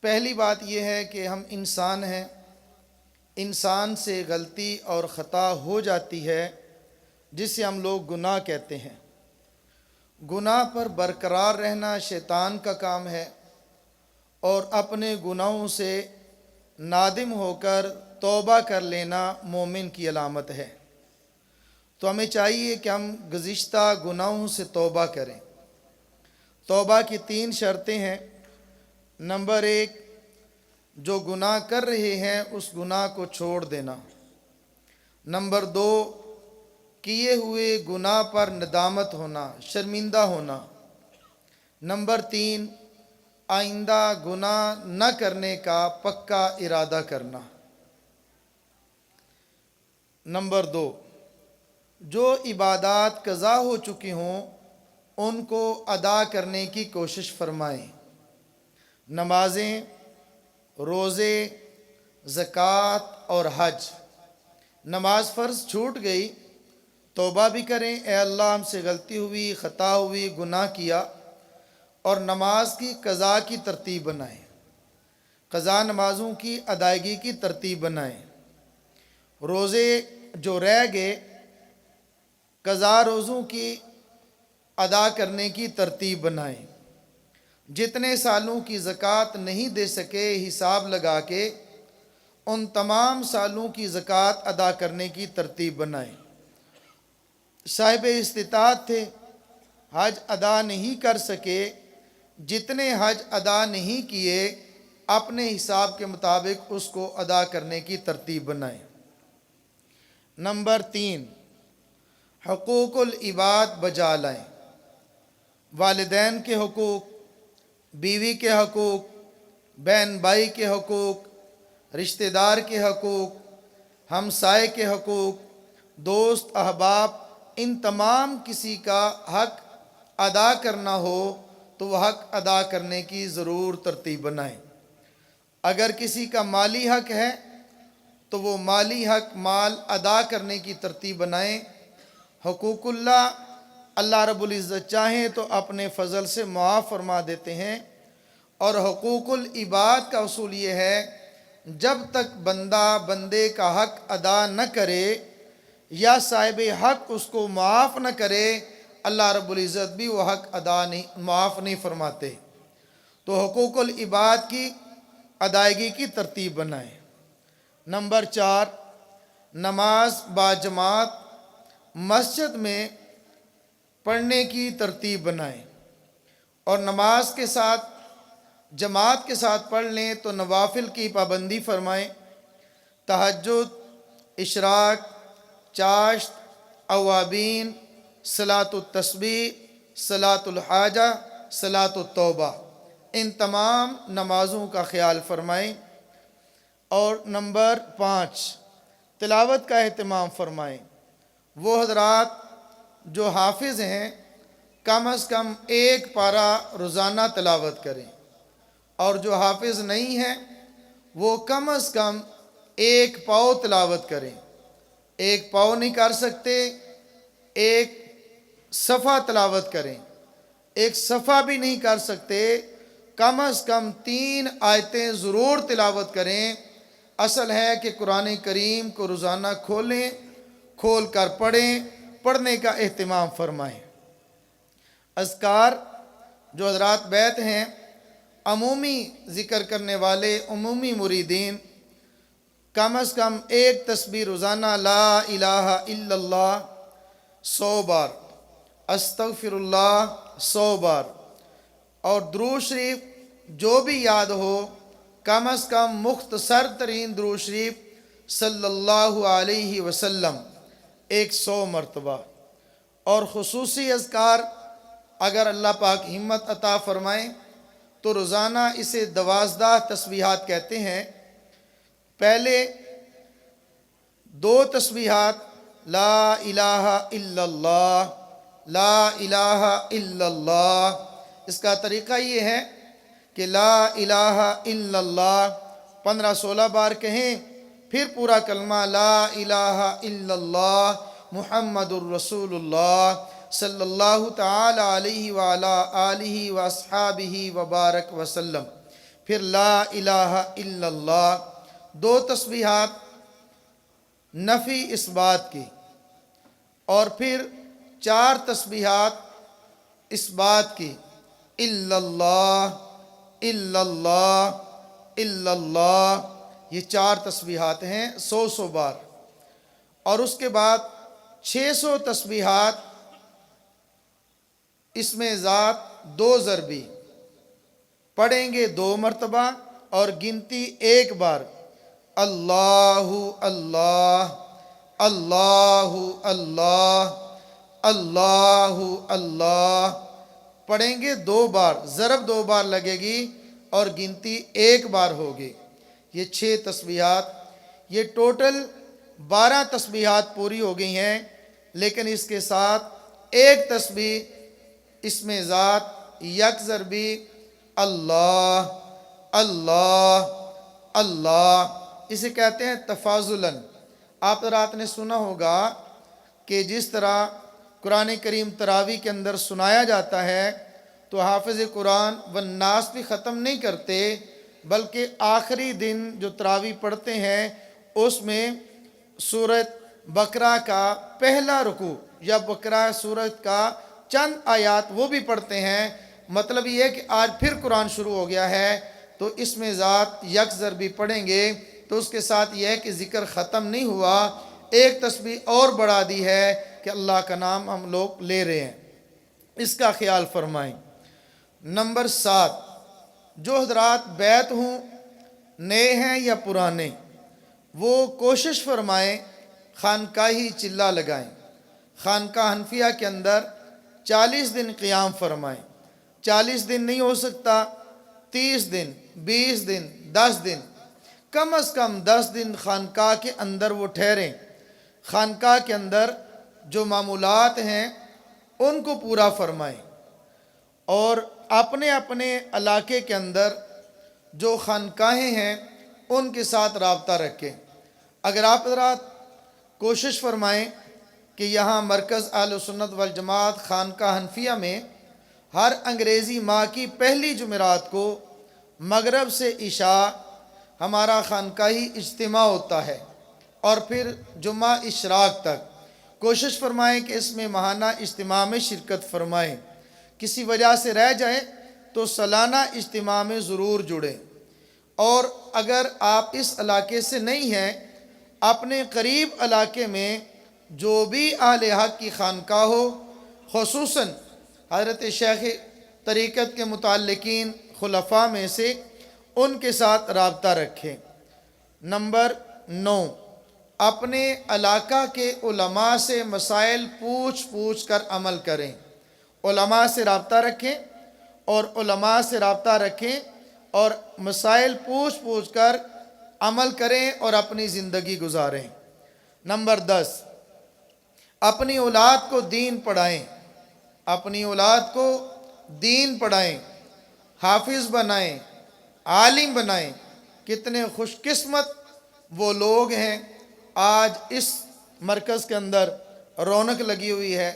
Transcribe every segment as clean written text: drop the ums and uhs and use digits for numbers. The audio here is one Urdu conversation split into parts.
پہلی بات یہ ہے کہ ہم انسان ہیں، انسان سے غلطی اور خطا ہو جاتی ہے جسے ہم لوگ گناہ کہتے ہیں۔ گناہ پر برقرار رہنا شیطان کا کام ہے، اور اپنے گناہوں سے نادم ہو کر توبہ کر لینا مومن کی علامت ہے۔ تو ہمیں چاہیے کہ ہم گزشتہ گناہوں سے توبہ کریں۔ توبہ کی 3 شرطیں ہیں۔ نمبر 1، جو گناہ کر رہے ہیں اس گناہ کو چھوڑ دینا۔ نمبر 2، کیے ہوئے گناہ پر ندامت ہونا، شرمندہ ہونا۔ نمبر 3، آئندہ گناہ نہ کرنے کا پکا ارادہ کرنا۔ نمبر 2، جو عبادات قضا ہو چکی ہوں ان کو ادا کرنے کی کوشش فرمائیں۔ نمازیں، روزے، زکوٰۃ اور حج۔ نماز فرض چھوٹ گئی، توبہ بھی کریں، اے اللہ ہم سے غلطی ہوئی، خطا ہوئی، گناہ کیا، اور نماز کی قضا کی ترتیب بنائیں، قضا نمازوں کی ادائیگی کی ترتیب بنائیں۔ روزے جو رہ گئے، قضا روزوں کی ادا کرنے کی ترتیب بنائیں۔ جتنے سالوں کی زکوٰۃ نہیں دے سکے، حساب لگا کے ان تمام سالوں کی زکوٰۃ ادا کرنے کی ترتیب بنائیں۔ صاحب استطاعت تھے، حج ادا نہیں کر سکے، جتنے حج ادا نہیں کیے اپنے حساب کے مطابق اس کو ادا کرنے کی ترتیب بنائیں۔ نمبر 3، حقوق العباد بجا لائیں۔ والدین کے حقوق، بیوی کے حقوق، بہن بھائی کے حقوق، رشتہ دار کے حقوق، ہمسائے کے حقوق، دوست احباب، ان تمام کسی کا حق ادا کرنا ہو تو وہ حق ادا کرنے کی ضرور ترتیب بنائیں۔ اگر کسی کا مالی حق ہے تو وہ مالی حق مال ادا کرنے کی ترتیب بنائیں۔ حقوق اللہ رب العزت چاہیں تو اپنے فضل سے معاف فرما دیتے ہیں، اور حقوق العباد کا اصول یہ ہے جب تک بندہ بندے کا حق ادا نہ کرے یا صاحب حق اس کو معاف نہ کرے، اللہ رب العزت بھی وہ حق معاف نہیں فرماتے۔ تو حقوق العباد کی ادائیگی کی ترتیب بنائیں۔ نمبر 4، نماز باجماعت مسجد میں پڑھنے کی ترتیب بنائیں، اور نماز کے ساتھ جماعت کے ساتھ پڑھ لیں تو نوافل کی پابندی فرمائیں۔ تہجد، اشراق، چاشت، اوابین، صلاۃ التسبیح، صلاۃ الحاجہ، صلاۃ التوبہ، ان تمام نمازوں کا خیال فرمائیں۔ اور نمبر 5، تلاوت کا اہتمام فرمائیں۔ وہ حضرات جو حافظ ہیں کم از کم 1 پارہ روزانہ تلاوت کریں، اور جو حافظ نہیں ہیں وہ کم از کم 1 پاؤ تلاوت کریں۔ 1 پاؤ نہیں کر سکتے، 1 صفحہ تلاوت کریں۔ 1 صفحہ بھی نہیں کر سکتے، کم از کم 3 آیتیں ضرور تلاوت کریں۔ اصل ہے کہ قرآن کریم کو روزانہ کھولیں، کھول کر پڑھیں، پڑھنے کا اہتمام فرمائیں۔ اذکار جو حضرات بیت ہیں، عمومی ذکر کرنے والے عمومی مریدین کم از کم 1 تسبیح روزانہ لا الہ الا اللہ 100 بار، استغفر اللہ 100 بار، اور درود شریف جو بھی یاد ہو کم از کم مختصر ترین درود شریف صلی اللہ علیہ وسلم 100 مرتبہ، اور خصوصی اذکار اگر اللہ پاک ہمت عطا فرمائیں تو روزانہ اسے 12 تسبیحات کہتے ہیں۔ پہلے 2 تسبیحات لا الہ الا اللہ، لا الہ الا اللہ۔ اس کا طریقہ یہ ہے کہ لا الہ الا اللہ 15-16 بار کہیں، پھر پورا کلمہ لا الہ الا اللہ محمد الرسول اللہ صلی اللہ تعالی علیہ وعلا آلہ واصحابہ وبارک وسلم۔ پھر لا الہ الا اللہ، 2 تسبیحات نفی اس بات کی، اور پھر 4 تسبیحات اس بات کی، الا اللہ الا اللہ الا اللہ، یہ 4 تسبیحات ہیں 100 بار، اور اس کے بعد 600 تسبیحات اس میں ذات 2 ضربی پڑھیں گے 2 مرتبہ، اور گنتی 1 بار، اللہ اللہ اللہ اللہ اللہ اللہ پڑھیں گے 2 بار، ضرب 2 بار لگے گی اور گنتی 1 بار ہوگی۔ یہ 6 تسبیحات، یہ ٹوٹل 12 تسبیحات پوری ہو گئی ہیں، لیکن اس کے ساتھ 1 تسبیح اس میں ذات یک ضربی اللہ اللہ اللہ، اسے کہتے ہیں تفاضلاً۔ آپ رات نے سنا ہوگا کہ جس طرح قرآن کریم تراویح کے اندر سنایا جاتا ہے تو حافظ قرآن والناس بھی ختم نہیں کرتے، بلکہ آخری دن جو تراویح پڑھتے ہیں اس میں سورۃ بقرہ کا پہلا رکوع یا بقرہ سورت کا چند آیات وہ بھی پڑھتے ہیں۔ مطلب یہ ہے کہ آج پھر قرآن شروع ہو گیا ہے تو اس میں ذات یک ضربی پڑھیں گے، تو اس کے ساتھ یہ ہے کہ ذکر ختم نہیں ہوا، 1 تسبیح اور بڑھا دی ہے کہ اللہ کا نام ہم لوگ لے رہے ہیں، اس کا خیال فرمائیں۔ نمبر 7، جو حضرات بیت ہوں، نئے ہیں یا پرانے، وہ کوشش فرمائیں خانقاہی چلہ لگائیں۔ خانقاہ حنفیہ کے اندر 40 دن قیام فرمائیں۔ 40 دن نہیں ہو سکتا، 30 دن، 20 دن، 10 دن، کم از کم 10 دن خانقاہ کے اندر وہ ٹھہریں۔ خانقاہ کے اندر جو معمولات ہیں ان کو پورا فرمائیں، اور اپنے اپنے علاقے کے اندر جو خانقاہیں ہیں ان کے ساتھ رابطہ رکھیں۔ اگر آپ حضرات کوشش فرمائیں کہ یہاں مرکز اہل سنت والجماعت خانقاہ حنفیہ میں ہر انگریزی ماہ کی پہلی جمعرات کو مغرب سے عشاء ہمارا خانقاہی اجتماع ہوتا ہے، اور پھر جمعہ اشراق تک کوشش فرمائیں کہ اس میں ماہانہ اجتماع میں شرکت فرمائیں۔ کسی وجہ سے رہ جائے تو سالانہ اجتماع میں ضرور جڑیں، اور اگر آپ اس علاقے سے نہیں ہیں، اپنے قریب علاقے میں جو بھی اہل حق کی خانقاہ ہو، خصوصاً حضرت شیخ طریقت کے متعلقین خلفاء میں سے، ان کے ساتھ رابطہ رکھیں۔ نمبر 9، اپنے علاقہ کے علماء سے مسائل پوچھ کر عمل کریں۔ علماء سے رابطہ رکھیں، اور علماء سے رابطہ رکھیں اور مسائل پوچھ کر عمل کریں اور اپنی زندگی گزاریں۔ نمبر 10، اپنی اولاد کو دین پڑھائیں۔ اپنی اولاد کو دین پڑھائیں، حافظ بنائیں، عالم بنائیں۔ کتنے خوش قسمت وہ لوگ ہیں، آج اس مرکز کے اندر رونق لگی ہوئی ہے،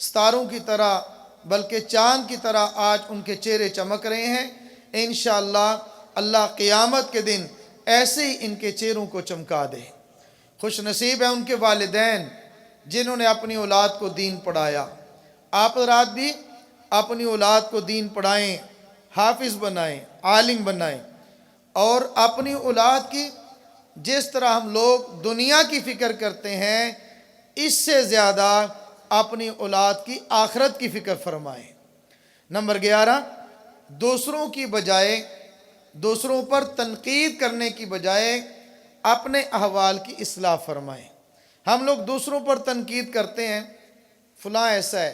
ستاروں کی طرح بلکہ چاند کی طرح آج ان کے چہرے چمک رہے ہیں۔ انشاءاللہ اللہ قیامت کے دن ایسے ہی ان کے چہروں کو چمکا دے۔ خوش نصیب ہیں ان کے والدین جنہوں نے اپنی اولاد کو دین پڑھایا۔ آپ حضرات بھی اپنی اولاد کو دین پڑھائیں، حافظ بنائیں، عالم بنائیں، اور اپنی اولاد کی جس طرح ہم لوگ دنیا کی فکر کرتے ہیں، اس سے زیادہ اپنی اولاد کی آخرت کی فکر فرمائیں۔ نمبر 11، دوسروں کی بجائے، دوسروں پر تنقید کرنے کی بجائے اپنے احوال کی اصلاح فرمائیں۔ ہم لوگ دوسروں پر تنقید کرتے ہیں، فلاں ایسا ہے،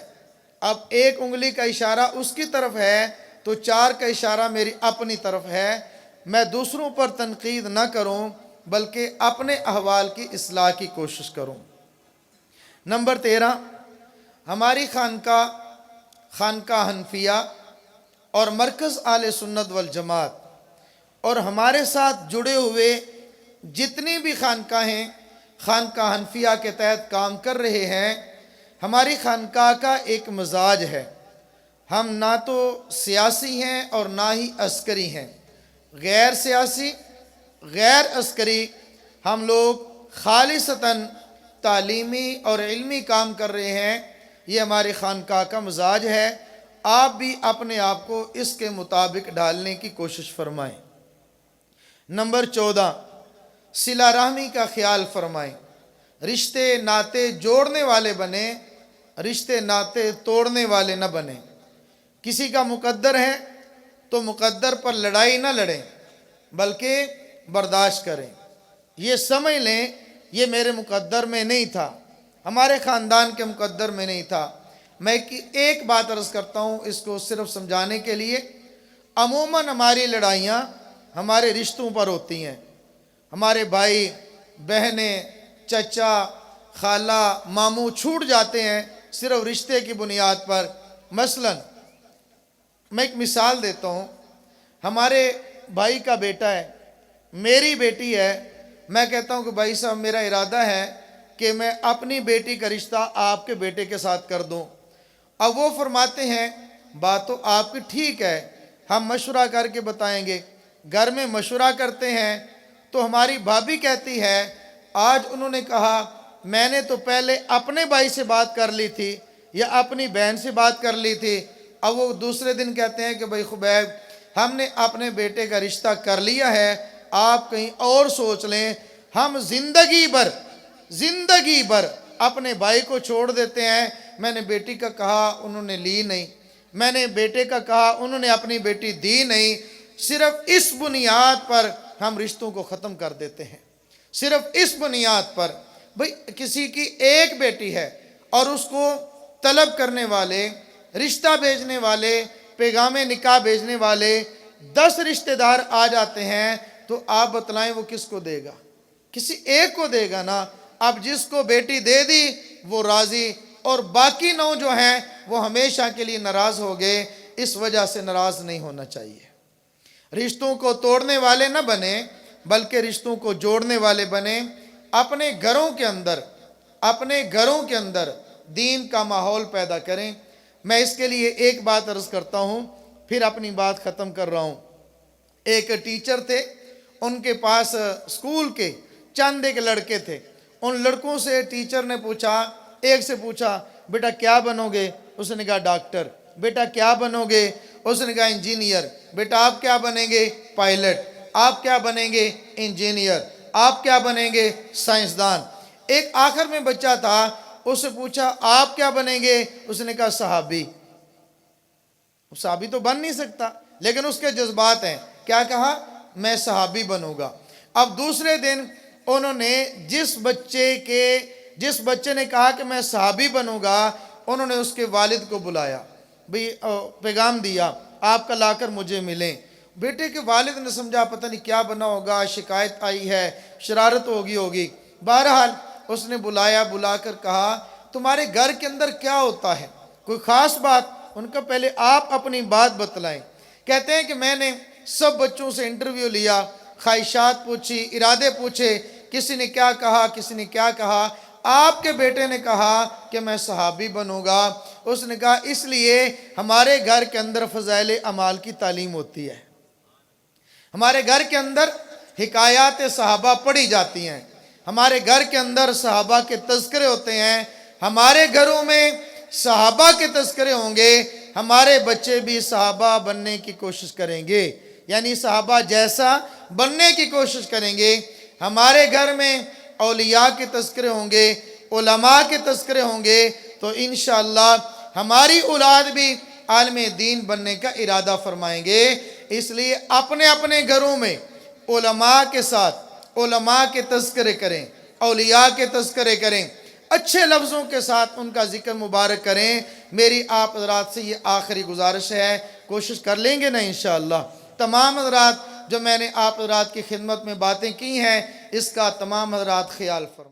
اب 1 انگلی کا اشارہ اس کی طرف ہے تو 4 کا اشارہ میری اپنی طرف ہے۔ میں دوسروں پر تنقید نہ کروں بلکہ اپنے احوال کی اصلاح کی کوشش کروں۔ نمبر 13، ہماری خانقاہ حنفیہ اور مرکز اہل سنت والجماعت اور ہمارے ساتھ جڑے ہوئے جتنی بھی خانقاہیں خانقاہ حنفیہ کے تحت کام کر رہے ہیں، ہماری خانقاہ کا ایک مزاج ہے، ہم نہ تو سیاسی ہیں اور نہ ہی عسکری ہیں، غیر سیاسی غیر عسکری ہم لوگ خالصتاً تعلیمی اور علمی کام کر رہے ہیں، یہ ہماری خانقاہ کا مزاج ہے۔ آپ بھی اپنے آپ کو اس کے مطابق ڈالنے کی کوشش فرمائیں۔ نمبر 14، صلہ رحمی کا خیال فرمائیں۔ رشتے ناطے جوڑنے والے بنیں، رشتے ناطے توڑنے والے نہ بنیں۔ کسی کا مقدر ہے تو مقدر پر لڑائی نہ لڑیں بلکہ برداشت کریں، یہ سمجھ لیں یہ میرے مقدر میں نہیں تھا، ہمارے خاندان کے مقدر میں نہیں تھا۔ میں ایک بات عرض کرتا ہوں اس کو صرف سمجھانے کے لیے، عموماً ہماری لڑائیاں ہمارے رشتوں پر ہوتی ہیں، ہمارے بھائی بہنیں چچا خالہ ماموں چھوٹ جاتے ہیں صرف رشتے کی بنیاد پر۔ مثلاً میں ایک مثال دیتا ہوں، ہمارے بھائی کا بیٹا ہے، میری بیٹی ہے، میں کہتا ہوں کہ بھائی صاحب میرا ارادہ ہے کہ میں اپنی بیٹی کا رشتہ آپ کے بیٹے کے ساتھ کر دوں۔ اب وہ فرماتے ہیں بات تو آپ کی ٹھیک ہے، ہم مشورہ کر کے بتائیں گے۔ گھر میں مشورہ کرتے ہیں تو ہماری بھابھی کہتی ہے آج انہوں نے کہا میں نے تو پہلے اپنے بھائی سے بات کر لی تھی یا اپنی بہن سے بات کر لی تھی، اب وہ دوسرے دن کہتے ہیں کہ بھائی خبیب ہم نے اپنے بیٹے کا رشتہ کر لیا ہے، آپ کہیں اور سوچ لیں۔ ہم زندگی بھر اپنے بھائی کو چھوڑ دیتے ہیں، میں نے بیٹی کا کہا انہوں نے لی نہیں، میں نے بیٹے کا کہا انہوں نے اپنی بیٹی دی نہیں، صرف اس بنیاد پر ہم رشتوں کو ختم کر دیتے ہیں، صرف اس بنیاد پر۔ بھئی کسی کی ایک بیٹی ہے اور اس کو طلب کرنے والے، رشتہ بھیجنے والے، پیغام نکاح بھیجنے والے 10 رشتہ دار آ جاتے ہیں تو آپ بتلائیں وہ کس کو دے گا؟ کسی ایک کو دے گا نا۔ اب جس کو بیٹی دے دی وہ راضی، اور باقی 9 جو ہیں وہ ہمیشہ کے لیے ناراض ہو گئے۔ اس وجہ سے ناراض نہیں ہونا چاہیے، رشتوں کو توڑنے والے نہ بنیں بلکہ رشتوں کو جوڑنے والے بنیں۔ اپنے گھروں کے اندر دین کا ماحول پیدا کریں۔ میں اس کے لیے ایک بات عرض کرتا ہوں پھر اپنی بات ختم کر رہا ہوں۔ ایک ٹیچر تھے، ان کے پاس اسکول کے چند ایک لڑکے تھے، ان لڑکوں سے ٹیچر نے پوچھا، ایک سے پوچھا بیٹا کیا بنو گے؟ اس نے کہا ڈاکٹر۔ بیٹا کیا بنو گے؟ اس نے کہا انجینئر۔ بیٹا آپ کیا بنیں گے؟ پائلٹ۔ آپ کیا بنیں گے؟ انجینئر۔ آپ کیا بنیں گے؟ سائنسدان۔ ایک آخر میں بچہ تھا، اس سے پوچھا آپ کیا بنیں گے؟ اس نے کہا صحابی۔ صحابی تو بن نہیں سکتا لیکن اس کے جذبات ہیں، کیا کہا؟ میں صحابی بنوں گا۔ اب دوسرے دن انہوں نے جس بچے نے کہا کہ میں صحابی بنوں گا، انہوں نے اس کے والد کو بلایا، بھئی پیغام دیا آپ کا لا کر مجھے ملیں۔ بیٹے کے والد نے سمجھا پتہ نہیں کیا بنا ہوگا، شکایت آئی ہے، شرارت ہوگی۔ بہرحال اس نے بلا کر کہا تمہارے گھر کے اندر کیا ہوتا ہے، کوئی خاص بات؟ ان کا پہلے آپ اپنی بات بتلائیں۔ کہتے ہیں کہ میں نے سب بچوں سے انٹرویو لیا، خواہشات پوچھی، ارادے پوچھے، کسی نے کیا کہا، کسی نے کیا کہا۔ آپ کے بیٹے نے کہا کہ میں صحابی بنوں گا۔ اس نے کہا اس لیے ہمارے گھر کے اندر فضائل اعمال کی تعلیم ہوتی ہے، ہمارے گھر کے اندر حکایات صحابہ پڑھی جاتی ہیں، ہمارے گھر کے اندر صحابہ کے تذکرے ہوتے ہیں۔ ہمارے گھروں میں صحابہ کے تذکرے ہوں گے، ہمارے بچے بھی صحابہ بننے کی کوشش کریں گے، یعنی صحابہ جیسا بننے کی کوشش کریں گے۔ ہمارے گھر میں اولیاء کے تذکرے ہوں گے، علماء کے تذکرے ہوں گے، تو انشاءاللہ ہماری اولاد بھی عالم دین بننے کا ارادہ فرمائیں گے۔ اس لیے اپنے اپنے گھروں میں علماء کے ساتھ علماء کے تذکرے کریں، اولیاء کے تذکرے کریں، اچھے لفظوں کے ساتھ ان کا ذکر مبارک کریں۔ میری آپ حضرات سے یہ آخری گزارش ہے، کوشش کر لیں گے نا انشاءاللہ۔ تمام حضرات جو میں نے آپ حضرات کی خدمت میں باتیں کی ہیں اس کا تمام حضرات خیال فرمائیں۔